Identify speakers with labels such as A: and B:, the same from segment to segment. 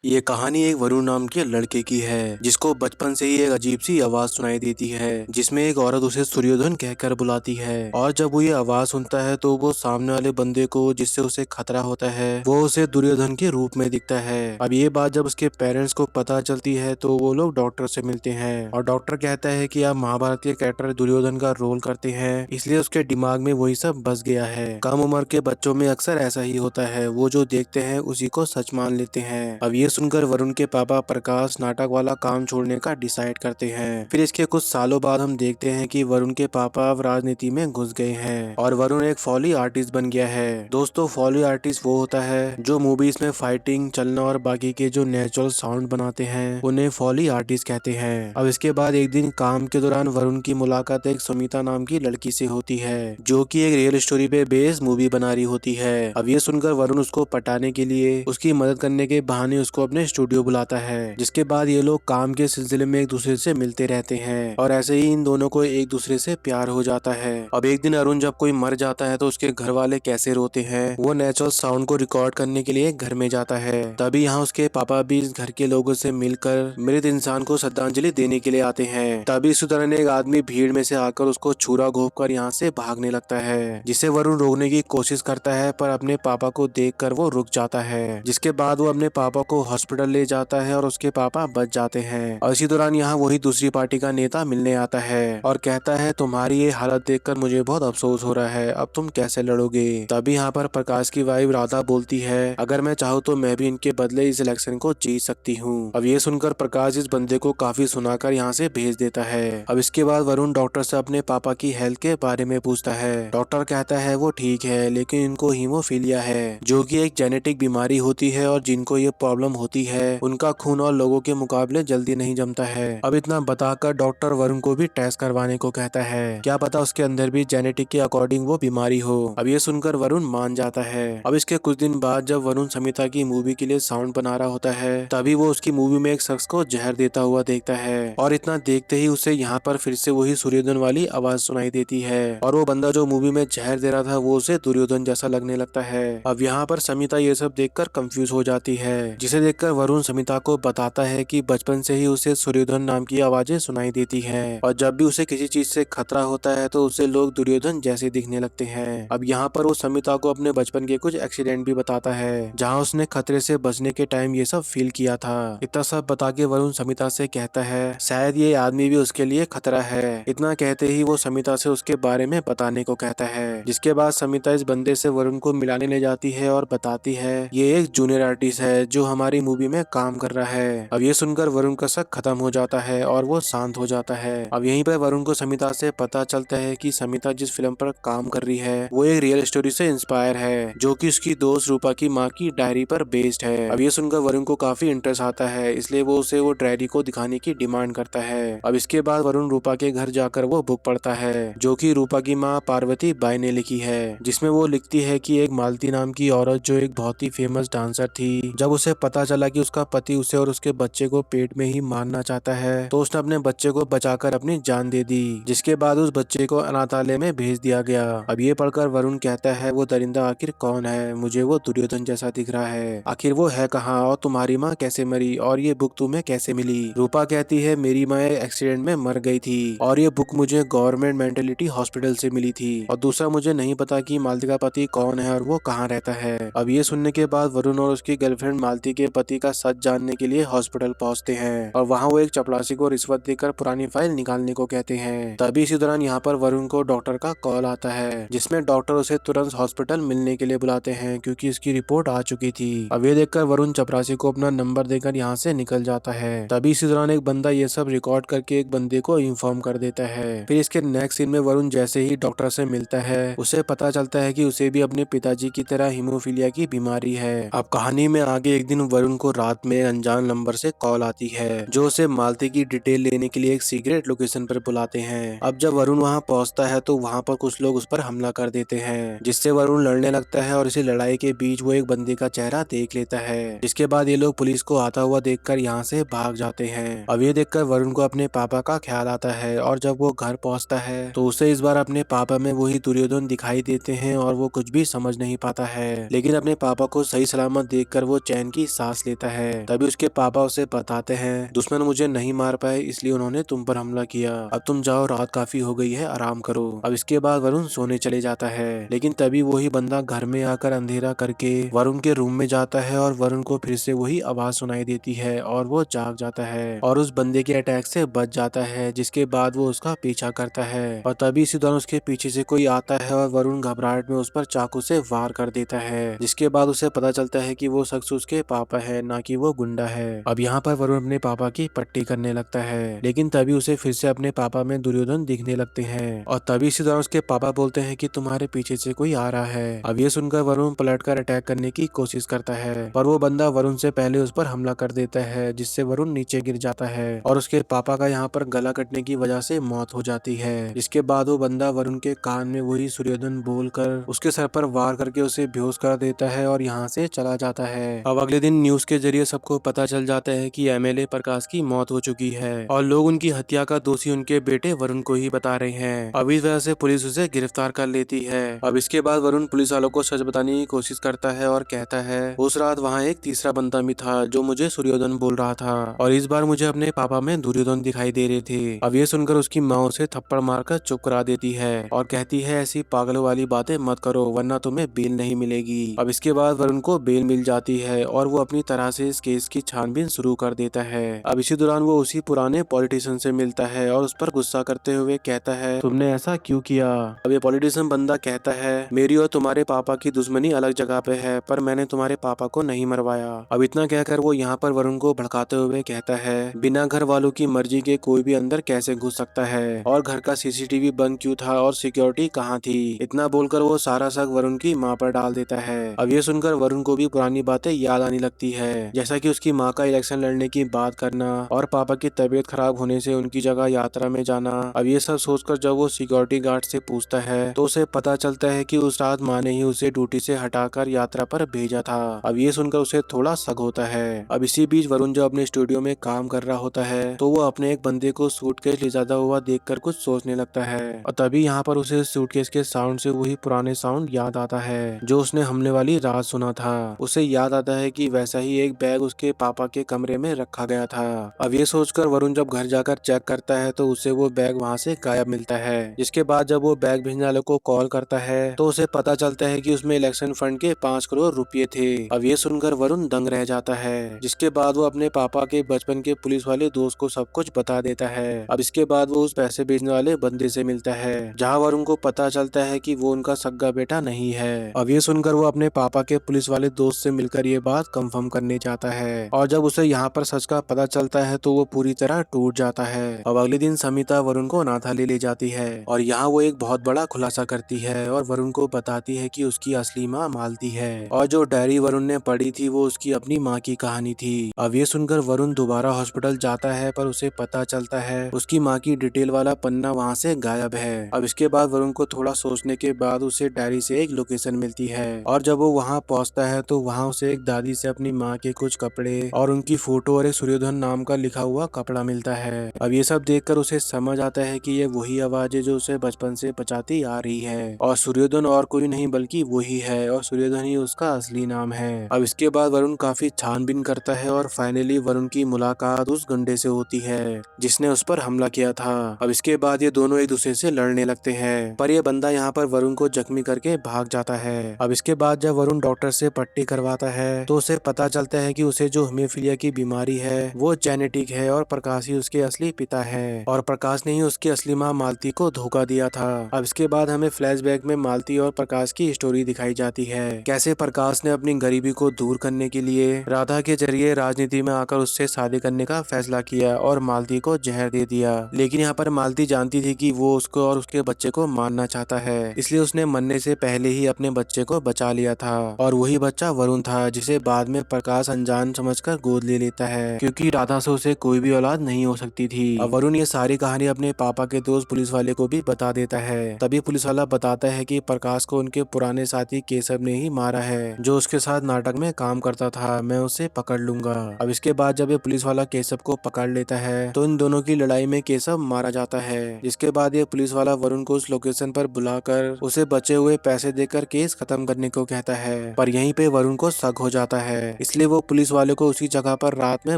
A: ये कहानी एक वरुण नाम के लड़के की है जिसको बचपन से ही एक अजीब सी आवाज सुनाई देती है जिसमें एक औरत उसे सूर्योधन कहकर बुलाती है। और जब वो ये आवाज सुनता है तो वो सामने वाले बंदे को जिससे उसे खतरा होता है वो उसे दुर्योधन के रूप में दिखता है। अब ये बात जब उसके पेरेंट्स को पता चलती है तो वो लोग डॉक्टर से मिलते हैं और डॉक्टर कहता है कि आप महाभारत के कैरेक्टर दुर्योधन का रोल करते हैं इसलिए उसके दिमाग में वही सब बस गया है। कम उम्र के बच्चों में अक्सर ऐसा ही होता है, वो जो देखते हैं उसी को सच मान लेते हैं। अब ये सुनकर वरुण के पापा प्रकाश नाटक वाला काम छोड़ने का डिसाइड करते हैं। फिर इसके कुछ सालों बाद हम देखते हैं कि वरुण के पापा अब राजनीति में घुस गए हैं और वरुण एक फॉली आर्टिस्ट बन गया है। दोस्तों, फॉली आर्टिस्ट वो होता है जो मूवीज में फाइटिंग, चलना और बाकी के जो नेचुरल साउंड बनाते हैं उन्हें फॉली आर्टिस्ट कहते हैं। अब इसके बाद एक दिन काम के दौरान वरुण की मुलाकात एक सुमिता नाम की लड़की से होती है जो कि एक रियल स्टोरी पे बेस्ड मूवी बना रही होती है। अब ये सुनकर वरुण उसको पटाने के लिए उसकी मदद करने के बहाने उसको अपने स्टूडियो बुलाता है, जिसके बाद ये लोग काम के सिलसिले में एक दूसरे से मिलते रहते हैं और ऐसे ही इन दोनों को एक दूसरे से प्यार हो जाता है। अब एक दिन अरुण जब कोई मर जाता है तो उसके घर वाले कैसे रोते हैं वो नेचुरल साउंड को रिकॉर्ड करने के लिए घर में जाता है। तभी यहाँ उसके पापा भी इस घर के लोगों से मिलकर मृत इंसान को श्रद्धांजलि देने के लिए आते हैं। तभी इस तरह एक आदमी भीड़ में से आकर उसको छुरा घोंप कर यहाँ से भागने लगता है, जिसे वरुण रोकने की कोशिश करता है पर अपने पापा को देखकर वो रुक जाता है। जिसके बाद वो अपने पापा को हॉस्पिटल ले जाता है और उसके पापा बच जाते हैं। और इसी दौरान यहाँ वही दूसरी पार्टी का नेता मिलने आता है और कहता है तुम्हारी ये हालत देखकर मुझे बहुत अफसोस हो रहा है, अब तुम कैसे लड़ोगे। तभी यहाँ पर प्रकाश की वाइफ राधा बोलती है अगर मैं चाहूँ तो मैं भी इनके बदले इस इलेक्शन को जीत सकती हूँ। अब ये सुनकर प्रकाश इस बंदे को काफी सुनाकर यहाँ से भेज देता है। अब इसके बाद वरुण डॉक्टर से अपने पापा की हेल्थ के बारे में पूछता है। डॉक्टर कहता है वो ठीक है लेकिन इनको हीमोफीलिया है जो कि एक जेनेटिक बीमारी होती है और जिनको ये प्रॉब्लम होती है उनका खून और लोगों के मुकाबले जल्दी नहीं जमता है। अब इतना बताकर डॉक्टर वरुण को भी टेस्ट करवाने को कहता है, क्या पता उसके अंदर भी जेनेटिक के अकॉर्डिंग वो बीमारी हो। अब ये सुनकर वरुण मान जाता है। अब इसके कुछ दिन बाद जब वरुण समिता की मूवी के लिए साउंड बना रहा होता है तभी वो उसकी मूवी में एक शख्स को जहर देता हुआ देखता है और इतना देखते ही उसे यहाँ पर फिर से वही सूर्योधन वाली आवाज सुनाई देती है और वो बंदा जो मूवी में जहर दे रहा था वो उसे दुर्योधन जैसा लगने लगता है। अब यहाँ पर समिता ये सब देखकर कंफ्यूज हो जाती है, जिसे देखकर वरुण समिता को बताता है कि बचपन से ही उसे सूर्योधन नाम की आवाजें सुनाई देती हैं और जब भी उसे किसी चीज से खतरा होता है तो उसे लोग दुर्योधन जैसे दिखने लगते हैं। अब यहाँ पर वो समिता को अपने बचपन के कुछ एक्सीडेंट भी बताता है जहाँ उसने खतरे से बचने के टाइम ये सब फील किया था। इतना सब बता के वरुण समिता से कहता है शायद ये आदमी भी उसके लिए खतरा है। इतना कहते ही वो समिता से उसके बारे में बताने को कहता है, जिसके बाद समिता इस बंदे से वरुण को मिलाने ले जाती है और बताती है ये एक जूनियर आर्टिस्ट है जो हमारी मूवी में काम कर रहा है। अब ये सुनकर वरुण का शक खत्म हो जाता है और वो शांत हो जाता है। अब यहीं पर वरुण को समिता से पता चलता है कि समिता जिस फिल्म पर काम कर रही है वो एक रियल स्टोरी से इंस्पायर है जो कि उसकी दोस्त रूपा की माँ की डायरी पर बेस्ड है। अब ये सुनकर वरुण को काफी इंटरेस्ट आता है इसलिए वो उसे वो डायरी को दिखाने की डिमांड करता है। अब इसके बाद वरुण रूपा के घर जाकर वो बुक पढ़ता है जो कि रूपा की माँ पार्वती बाई ने लिखी है, जिसमें वो लिखती है कि एक मालती नाम की औरत जो एक बहुत ही फेमस डांसर थी, जब उसे पता चला कि उसका पति उसे और उसके बच्चे को पेट में ही मारना चाहता है तो उसने अपने बच्चे को बचाकर अपनी जान दे दी, जिसके बाद उस बच्चे को अनाथालय में भेज दिया गया। अब ये पढ़कर वरुण कहता है वो दरिंदा आखिर कौन है, मुझे वो दुर्योधन जैसा दिख रहा है, आखिर वो है कहाँ और तुम्हारी माँ कैसे मरी और ये बुक तुम्हें कैसे मिली। रूपा कहती है मेरी माँ एक्सीडेंट में मर गई थी और ये बुक मुझे गवर्नमेंट मेंटेलिटी हॉस्पिटल से मिली थी और दूसरा मुझे नहीं पता कि मालती का पति कौन है और वो कहाँ रहता है। अब ये सुनने के बाद वरुण और उसकी गर्लफ्रेंड मालती के पति का सच जानने के लिए हॉस्पिटल पहुंचते हैं और वहाँ वो एक चपरासी को रिश्वत देकर पुरानी फाइल निकालने को कहते हैं। तभी इसी दौरान यहाँ पर वरुण को डॉक्टर का कॉल आता है जिसमें डॉक्टर उसे तुरंत हॉस्पिटल मिलने के लिए बुलाते हैं क्योंकि इसकी रिपोर्ट आ चुकी थी। अब ये देखकर वरुण चपरासी को अपना नंबर देकर यहाँ से निकल जाता है। तभी इसी दौरान एक बंदा ये सब रिकॉर्ड करके एक बंदे को इन्फॉर्म कर देता है। फिर इसके नेक्स्ट सीन में वरुण जैसे ही डॉक्टर से मिलता है उसे पता चलता है कि उसे भी अपने पिताजी की तरह हीमोफीलिया की बीमारी है। अब कहानी में आगे एक दिन वरुण को रात में अनजान नंबर से कॉल आती है जो उसे मालती की डिटेल लेने के लिए एक सीक्रेट लोकेशन पर बुलाते हैं। अब जब वरुण वहां पहुंचता है तो वहां पर कुछ लोग उस पर हमला कर देते हैं जिससे वरुण लड़ने लगता है और इसी लड़ाई के बीच वो एक बंदे का चेहरा देख लेता है। जिसके बाद ये लोग पुलिस को आता हुआ देखकर यहाँ से भाग जाते हैं। अब ये देखकर वरुण को अपने पापा का ख्याल आता है और जब वो घर पहुंचता है तो उसे इस बार अपने पापा में वही दुर्योधन दिखाई देते हैं और वो कुछ भी समझ नहीं पाता है, लेकिन अपने पापा को सही सलामत देखकर वो चैन की सांस सांस लेता है। तभी उसके पापा उसे बताते हैं, दुश्मन मुझे नहीं मार पाए इसलिए उन्होंने तुम पर हमला किया। अब तुम जाओ, रात काफी हो गई है, आराम करो। अब इसके बाद वरुण सोने चले जाता है, लेकिन तभी वही बंदा घर में आकर अंधेरा करके वरुण के रूम में जाता है और वरुण को फिर से वही आवाज सुनाई देती है और वो जाग जाता है और उस बंदे के अटैक से बच जाता है। जिसके बाद वो उसका पीछा करता है और तभी इसी दौरान उसके पीछे से कोई आता है और वरुण घबराहट में उस पर चाकू से वार कर देता है। जिसके बाद उसे पता चलता है कि वो शख्स उसके पापा है, ना कि वो गुंडा है। अब यहाँ पर वरुण अपने पापा की पट्टी करने लगता है, लेकिन तभी उसे फिर से अपने पापा में दुर्योधन दिखने लगते हैं और तभी इसी दौरान उसके पापा बोलते हैं कि तुम्हारे पीछे से कोई आ रहा है। अब ये सुनकर वरुण पलटकर अटैक करने की कोशिश करता है, पर वो बंदा वरुण से पहले उस पर हमला कर देता है, जिससे वरुण नीचे गिर जाता है और उसके पापा का यहाँ पर गला कटने की वजह से मौत हो जाती है। इसके बाद वो बंदा वरुण के कान में वही सूर्योधन बोलकर उसके सर पर वार करके उसे बेहोश कर देता है और यहाँ से चला जाता है। अब अगले दिन न्यूज के जरिए सबको पता चल जाता है कि एमएलए प्रकाश की मौत हो चुकी है और लोग उनकी हत्या का दोषी उनके बेटे वरुण को ही बता रहे हैं। अब इस वजह से पुलिस उसे गिरफ्तार कर लेती है। अब इसके बाद वरुण पुलिस वालों को सच बताने की कोशिश करता है और कहता है, उस रात वहाँ एक तीसरा बंदा भी था जो मुझे सूर्योधन बोल रहा था और इस बार मुझे अपने पापा में दुर्योधन दिखाई दे रहे थे। अब ये सुनकर उसकी माँ उसे थप्पड़ मारकर चुप करा देती है और कहती है, ऐसी पागलों वाली बातें मत करो वरना तुम्हें बेल नहीं मिलेगी। अब इसके बाद वरुण को बेल मिल जाती है और वो अपनी तरह से इस केस की छानबीन शुरू कर देता है। अब इसी दौरान वो उसी पुराने पॉलिटिशियन से मिलता है और उस पर गुस्सा करते हुए कहता है, तुमने ऐसा क्यों किया। अब ये पॉलिटिशियन बंदा कहता है, मेरी और तुम्हारे पापा की दुश्मनी अलग जगह पे है, पर मैंने तुम्हारे पापा को नहीं मरवाया। अब इतना कहकर वो यहाँ पर वरुण को भड़काते हुए कहता है, बिना घर वालों की मर्जी के कोई भी अंदर कैसे घुस सकता है और घर का सीसीटीवी बंद क्यों था और सिक्योरिटी कहाँ थी। इतना बोलकर वो सारा शक वरुण की माँ पर डाल देता है। अब ये सुनकर वरुण को भी पुरानी बातें याद आने लगती है, जैसा कि उसकी माँ का इलेक्शन लड़ने की बात करना और पापा की तबीयत खराब होने से उनकी जगह यात्रा में जाना। अब ये सब सोचकर जब वो सिक्योरिटी गार्ड से पूछता है तो उसे पता चलता है कि उस रात माँ ने ही उसे ड्यूटी से हटाकर यात्रा पर भेजा था। अब ये सुनकर उसे थोड़ा शक होता है। अब इसी बीच वरुण जब अपने स्टूडियो में काम कर रहा होता है तो वो अपने एक बंदे को सूटकेस ले जाता हुआ देखकर कुछ सोचने लगता है और तभी यहाँ पर उसे सूटकेस के साउंड से वही पुराने साउंड याद आता है जो उसने हमले वाली रात सुना था। उसे याद आता है कि वैसा ही एक बैग उसके पापा के कमरे में रखा गया था। अब ये सोचकर वरुण जब घर जाकर चेक करता है तो उसे वो बैग वहाँ से गायब मिलता है। जिसके बाद जब वो बैग भेजने वाले को कॉल करता है तो उसे पता चलता है कि उसमें इलेक्शन फंड के 5 करोड़ रुपए थे। अब ये सुनकर वरुण दंग रह जाता है। जिसके बाद वो अपने पापा के बचपन के पुलिस वाले दोस्त को सब कुछ बता देता है। अब इसके बाद वो उस पैसे भेजने वाले बंदे से मिलता है, जहाँ वरुण को पता चलता है कि वो उनका सगा बेटा नहीं है। अब ये सुनकर वो अपने पापा के पुलिस वाले दोस्त से मिलकर ये बात कंफर्म करने जाता है और जब उसे यहाँ पर सच का पता चलता है तो वो पूरी तरह टूट जाता है। अब अगले दिन समिता वरुण को अनाथालय ले जाती है और यहाँ वो एक बहुत बड़ा खुलासा करती है और वरुण को बताती है कि उसकी असली माँ मालती है और जो डायरी वरुण ने पढ़ी थी वो उसकी अपनी माँ की कहानी थी। अब ये सुनकर वरुण दोबारा हॉस्पिटल जाता है पर उसे पता चलता है उसकी माँ की डिटेल वाला पन्ना वहाँ से गायब है। अब इसके बाद वरुण को थोड़ा सोचने के बाद उसे डायरी से एक लोकेशन मिलती है और जब वो वहाँ पहुँचता है तो वहाँ उसे एक दादी से अपनी माँ के कुछ कपड़े और उनकी फोटो और एक सूर्योधन नाम का लिखा हुआ कपड़ा मिलता है। अब ये सब देखकर उसे समझ आता है कि ये वही आवाज है जो उसे बचपन से बचाती आ रही है और सूर्योधन और कोई नहीं बल्कि वही है और सूर्योधन ही उसका असली नाम है। अब इसके बाद वरुण काफी छानबीन करता है और फाइनली वरुण की मुलाकात उस गुंडे से होती है जिसने उस पर हमला किया था। अब इसके बाद ये दोनों एक दूसरे से लड़ने लगते हैं पर यह बंदा यहाँ पर वरुण को जख्मी करके भाग जाता है। अब इसके बाद जब वरुण डॉक्टर से पट्टी करवाता है तो उसे पता चलता है कि उसे जो हेमोफीलिया की बीमारी है वो जेनेटिक है और प्रकाश ही उसके असली पिता है और प्रकाश ने ही उसकी असली माँ मालती को धोखा दिया था। अब इसके बाद हमें फ्लैशबैक में मालती और प्रकाश की स्टोरी दिखाई जाती है, कैसे प्रकाश ने अपनी गरीबी को दूर करने के लिए राधा के जरिए राजनीति में आकर उससे शादी करने का फैसला किया और मालती को जहर दे दिया। लेकिन यहाँ पर मालती जानती थी कि वो उसको और उसके बच्चे को मारना चाहता है, इसलिए उसने मरने से पहले ही अपने बच्चे को बचा लिया था और वही बच्चा वरुण था जिसे बाद में प्रकाश अनजान समझकर गोद ले लेता है क्योंकि राधा से उसे कोई भी औलाद नहीं हो सकती थी। अब वरुण ये सारी कहानी अपने पापा के दोस्त पुलिस वाले को भी बता देता है। तभी पुलिस वाला बताता है कि प्रकाश को उनके पुराने साथी केशव ने ही मारा है जो उसके साथ नाटक में काम करता था, मैं उसे पकड़ लूंगा। अब इसके बाद जब ये पुलिस वाला केशव को पकड़ लेता है तो इन दोनों की लड़ाई में केशव मारा जाता है। जिसके बाद ये पुलिस वाला वरुण को उस लोकेशन पर बुलाकर उसे बचे हुए पैसे देकर केस खत्म करने को कहता है पर यहीं पे वरुण को शक हो जाता है इसलिए वो पुलिस वाले को उसी जगह पर रात में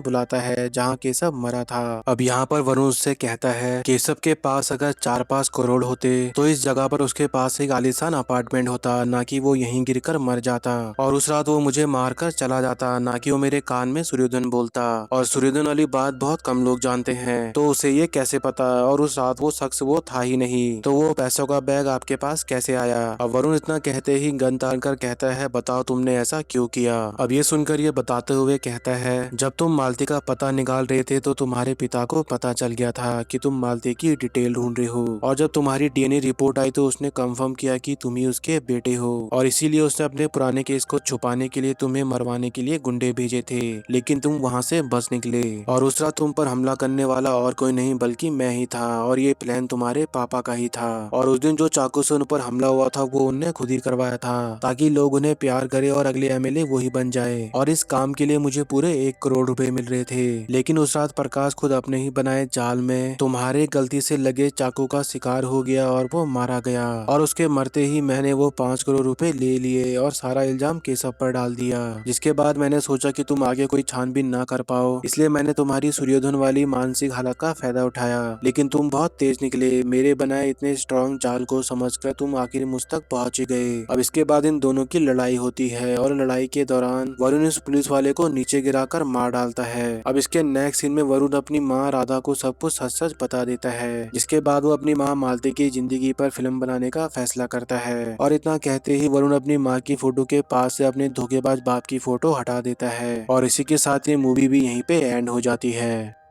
A: बुलाता है जहाँ केशव मरा था। अब यहाँ पर वरुण उससे कहता है केशव के पास अगर 4-5 करोड़ होते तो इस जगह पर उसके पास एक आलीशान अपार्टमेंट होता, ना कि वो यहीं गिरकर मर जाता। और उस रात वो मुझे मारकर चला जाता, ना कि वो मेरे कान में सूर्योधन बोलता। और सूर्योधन वाली बात बहुत कम लोग जानते हैं, तो उसे ये कैसे पता? और उस रात वो शख्स वो था ही नहीं, तो वो पैसों का बैग आपके पास कैसे आया? अब वरुण इतना कहते ही गन तान कर कहता है बताओ तुमने ऐसा क्यों किया? अब ये सुनकर ये बताते हुए कहता है जब तुम मालती का पता निकाल रहे थे तो तुम्हारे पिता को पता चल गया था कि तुम मालती की डिटेल ढूंढ रहे हो, और जब तुम्हारी डीएनए रिपोर्ट आई तो उसने कंफर्म किया कि तुम ही उसके बेटे हो, और इसीलिए उसने अपने पुराने केस को छुपाने के लिए तुम्हें मरवाने के लिए गुंडे भेजे थे, लेकिन तुम वहाँ से बच निकले। और उस रात तुम पर हमला करने वाला और कोई नहीं बल्कि मैं ही था, और ये प्लान तुम्हारे पापा का ही था। और उस दिन जो चाकू से उन पर हमला हुआ था वो उनने खुद ही करवाया था, ताकि लोग उन्हें प्यार करे और अगले एमएलए वही बन जाए। और इस काम के लिए मुझे पूरे 1 करोड़ रुपए मिल रहे थे, लेकिन उस रात प्रकाश खुद अपने ही बनाए जाल में तुम्हारे गलती से लगे चाकू का शिकार हो गया और वो मारा गया। और उसके मरते ही मैंने वो 5 करोड़ रुपए ले लिए और सारा इल्जाम केशव पर डाल दिया। जिसके बाद मैंने सोचा कि तुम आगे कोई छानबीन ना कर पाओ, इसलिए मैंने तुम्हारी सूर्योधन वाली मानसिक हालत का फायदा उठाया, लेकिन तुम बहुत तेज निकले। मेरे बनाए इतने स्ट्रॉन्ग जाल को समझकर तुम आखिर मुझ तक पहुंच ही गए। अब इसके बाद इन दोनों की लड़ाई होती है, और लड़ाई के दौरान वरुण इस पुलिस वाले को नीचे गिराकर मार डालता है। अब इसके नेक्स्ट सीन में वरुण अपनी माँ राधा को सब कुछ सच सच बता देता है, जिसके बाद वो अपनी माँ मालती की जिंदगी पर फिल्म बनाने का फैसला करता है। और इतना कहते ही वरुण अपनी माँ की फोटो के पास से अपने धोखेबाज बाप की फोटो हटा देता है, और इसी के साथ ये मूवी भी यहीं पे एंड हो जाती है।